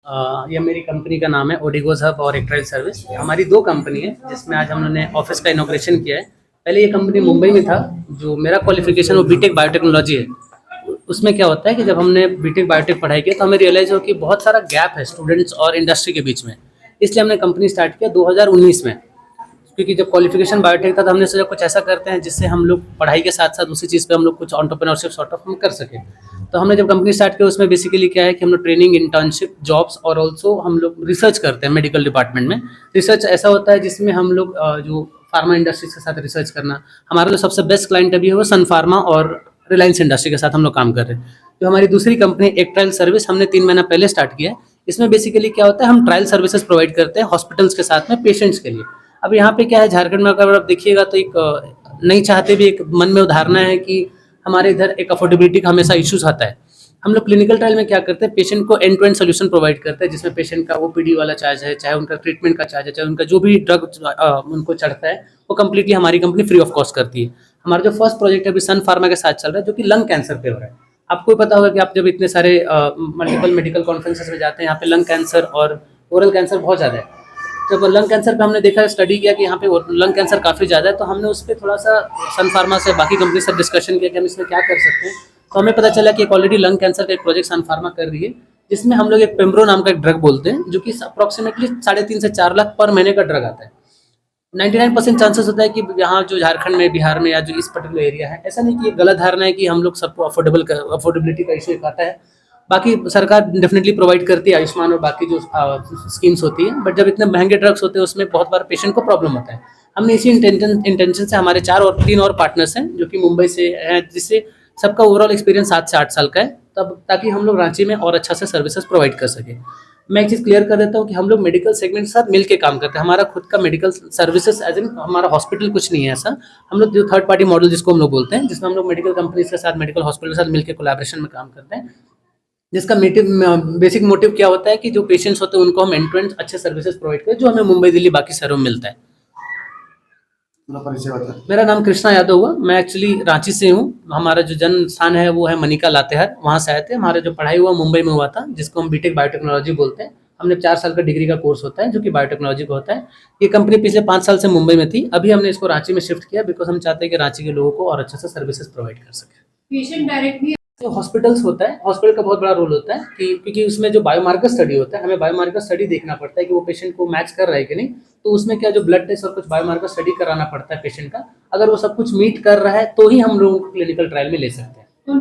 ये मेरी कंपनी का नाम है ओडिगोज हब और एक ट्रायल सर्विस। हमारी दो कंपनी है जिसमें आज हमने ऑफिस का इनॉग्रेशन किया है। पहले ये कंपनी मुंबई में था। जो मेरा क्वालिफिकेशन वो बीटेक बायोटेक्नोलॉजी है। उसमें क्या होता है कि जब हमने बीटेक बायोटेक पढ़ाई की तो हमें रियलाइज हो कि बहुत सारा गैप है स्टूडेंट्स और इंडस्ट्री के बीच में। इसलिए हमने कंपनी स्टार्ट किया 2019 में। क्योंकि जब क्वालिफिकेशन बायोटेक था तो हमने सोचा कुछ ऐसा करते हैं जिससे हम लोग पढ़ाई के साथ साथ उसी चीज़ पे हम लोग कुछ एंटरप्रेन्योरशिप सॉर्ट ऑफ हम कर सकें। तो हमने जब कंपनी स्टार्ट किया उसमें बेसिकली क्या है कि हम लोग ट्रेनिंग, इंटर्नशिप, जॉब्स और ऑल्सो हम लोग रिसर्च करते हैं मेडिकल डिपार्टमेंट में। रिसर्च ऐसा होता है जिसमें हम लोग जो फार्मा इंडस्ट्री के साथ रिसर्च करना। हमारा जो सबसे बेस्ट क्लाइंट अभी है वो सन फार्मा और रिलायंस इंडस्ट्री के साथ हम लोग काम कर रहे हैं। जो हमारी दूसरी कंपनी एक ट्रायल सर्विस हमने 3 महीना पहले स्टार्ट किया है। इसमें बेसिकली क्या होता है, हम ट्रायल सर्विसेज प्रोवाइड करते हैं हॉस्पिटल्स के साथ में पेशेंट्स के लिए। अब यहाँ पे क्या है, झारखंड में अगर आप देखिएगा तो एक नहीं चाहते भी एक मन में धारणा है कि हमारे इधर एक अफोर्डेबिलिटी का हमेशा इश्यूज आता है। हम लोग क्लिनिकल ट्रायल में क्या करते हैं, पेशेंट को end to end solution provide करते हैं, जिसमें पेशेंट का ओपीडी वाला चार्ज है, चाहे उनका ट्रीटमेंट का चार्ज है, चाहे उनका जो भी ड्रग उनको चढ़ता है वो कम्प्लीटली हमारी कंपनी फ्री ऑफ कॉस्ट करती है। हमारा जो फर्स्ट प्रोजेक्ट अभी सन फार्मा के साथ चल रहा है जो कि लंग कैंसर पे हो रहा है। आपको पता होगा कि आप जब इतने सारे मल्टीपल मेडिकल कॉन्फ्रेंसेस में जाते हैं, यहाँ पे लंग कैंसर और ओरल कैंसर बहुत ज़्यादा है। जब लंग कैंसर पे हमने देखा, स्टडी किया कि यहाँ पे लंग कैंसर काफ़ी ज़्यादा है, तो हमने उस पर थोड़ा सा सन फार्मा से बाकी कंपनी से डिस्कशन किया कि हम इसमें क्या कर सकते हैं। तो हमें पता चला कि एक ऑलरेडी लंग कैंसर का एक प्रोजेक्ट सन फार्मा कर रही है, जिसमें हम लोग एक पेम्ब्रो नाम का एक ड्रग बोलते हैं, जो कि अप्रॉक्सीमेटली 3.5 से 4 लाख पर महीने का ड्रग आता है। 99% चांसेस होता है कि यहाँ जो झारखंड में, बिहार में या जो इस पर्टिकुलर एरिया है, ऐसा नहीं कि गलत धारणा है कि हम लोग सबको अफोर्डेबिलिटी का इशू एक आता है। बाकी सरकार डेफिनेटली प्रोवाइड करती है आयुष्मान और बाकी जो स्कीम्स होती है, बट जब इतने महंगे ड्रग्स होते हैं उसमें बहुत बार पेशेंट को प्रॉब्लम होता है। हमने इसी इंटेंशन से हमारे 3 और पार्टनर्स हैं जो कि मुंबई से हैं, जिससे सबका ओवरऑल एक्सपीरियंस 7 से 8 साल का है, तब ताकि हम लोग रांची में और अच्छा से सर्विसेज प्रोवाइड कर सकें। मैं एक चीज़ क्लियर कर देता हूँ कि हम लोग मेडिकल सेगमेंट के साथ मिलकर काम करते हैं। हमारा खुद का मेडिकल सर्विसेज एज इन हमारा हॉस्पिटल कुछ नहीं है ऐसा। हम लोग जो थर्ड पार्टी मॉडल जिसको हम लोग बोलते हैं, जिसमें हम लोग मेडिकल कंपनीज के साथ, मेडिकल हॉस्पिटल के साथ मिलकर कोलैबोरेशन में काम करते हैं। जिसका बेसिक मोटिव क्या होता है कि जो पेशेंट्स होते हैं उनको हम एंड टू एंड अच्छे सर्विसेज प्रोवाइड करें, जो हमें मुंबई, दिल्ली, बाकी शहरों में मिलता है। मेरा नाम कृष्णा यादव हुआ। मैं एक्चुअली रांची से हूँ। हमारा जो जन्म स्थान है वो है मनिका लातेहार, वहाँ से आए थे। हमारा जो पढ़ाई हुआ मुंबई में हुआ था, जिसको हम बीटेक बायोटेक्नोलॉजी बोलते हैं। हमने 4 साल का डिग्री का कोर्स होता है जो कि बायोटेक्नोलॉजी का होता है। ये कंपनी पिछले 5 साल से मुंबई में थी, अभी हमने इसको रांची में शिफ्ट किया बिकॉज हम चाहते हैं कि रांची के लोगों को और अच्छे से सर्विसेज प्रोवाइड कर सकें। पेशेंट डायरेक्टली जो हॉस्पिटल्स होता है, हॉस्पिटल का बहुत बड़ा रोल होता है कि क्योंकि उसमें जो बायोमार्कर स्टडी होता है, हमें बायोमार्कर स्टडी देखना पड़ता है कि वो पेशेंट को मैच कर रहा है कि नहीं। तो उसमें क्या, जो ब्लड टेस्ट और कुछ बायोमार्कर स्टडी कराना पड़ता है पेशेंट का। अगर वो सब कुछ मीट कर रहा है तो ही हम लोग क्लिनिकल ट्रायल में ले सकते हैं।